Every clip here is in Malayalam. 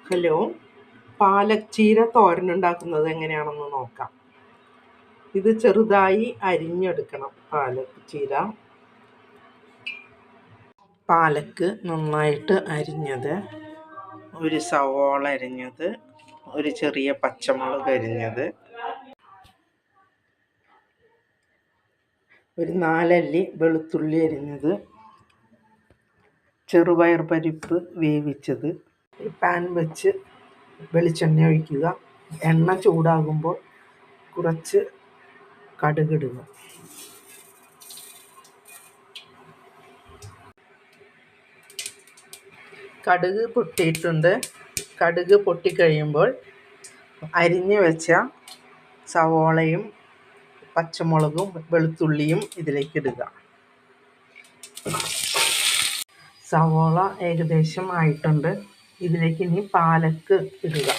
ഹലോ, പാലക് ചീര തോരനുണ്ടാക്കുന്നത് എങ്ങനെയാണെന്ന് നോക്കാം. ഇത് ചെറുതായി അരിഞ്ഞെടുക്കണം. പാലക്ക് നന്നായിട്ട് അരിഞ്ഞത്, ഒരു സവോള അരിഞ്ഞത്, ഒരു ചെറിയ പച്ചമുളക് അരിഞ്ഞത്, ഒരു 4 അല്ലി വെളുത്തുള്ളി അരിഞ്ഞത്, ചെറുപയർ പരിപ്പ് വേവിച്ചത്. പാൻ വെച്ച് വെളിച്ചെണ്ണ ഒഴിക്കുക. എണ്ണ ചൂടാകുമ്പോൾ കുറച്ച് കടുകിടുക. കടുക് പൊട്ടിയിട്ടുണ്ട്. കടുക് പൊട്ടിക്കഴിയുമ്പോൾ അരിഞ്ഞു വെച്ച സവോളയും പച്ചമുളകും വെളുത്തുള്ളിയും ഇതിലേക്ക് ഇടുക. സവോള ഏകദേശം ആയിട്ടുണ്ട്. ഇതിലേക്ക് ഇനി പാലക്ക് ഇടുക.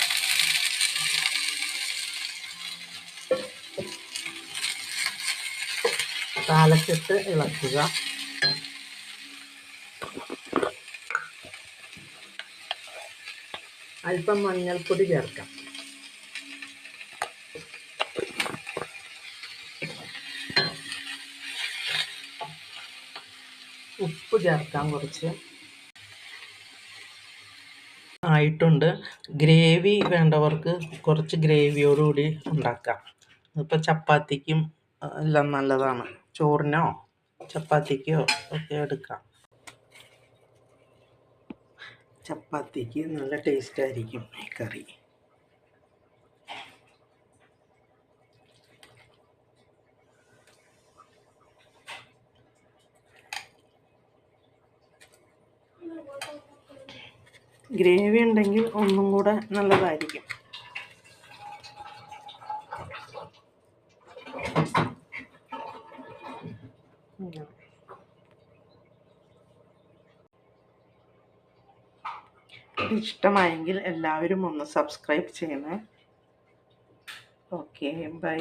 പാലക്കിട്ട് ഇളക്കുക. അല്പം മഞ്ഞൾപ്പൊടി ചേർക്കാം. ഉപ്പ് ചേർക്കാം കുറച്ച്. ആയിട്ടുണ്ട്. ഗ്രേവി വേണ്ടവർക്ക് കുറച്ച് ഗ്രേവിയോടുകൂടി ഉണ്ടാക്കാം. ഇപ്പോൾ ചപ്പാത്തിക്കും എല്ലാം നല്ലതാണ്. ചോറിനോ ചപ്പാത്തിക്കോ ഒക്കെ എടുക്കാം. ചപ്പാത്തിക്ക് നല്ല ടേസ്റ്റ് ആയിരിക്കും ഈ കറി. ഗ്രേവി ഉണ്ടെങ്കിൽ ഒന്നും കൂടെ നല്ലതായിരിക്കും. ഇഷ്ടമായെങ്കിൽ എല്ലാവരും ഒന്ന് സബ്സ്ക്രൈബ് ചെയ്യണേ. Okay, by.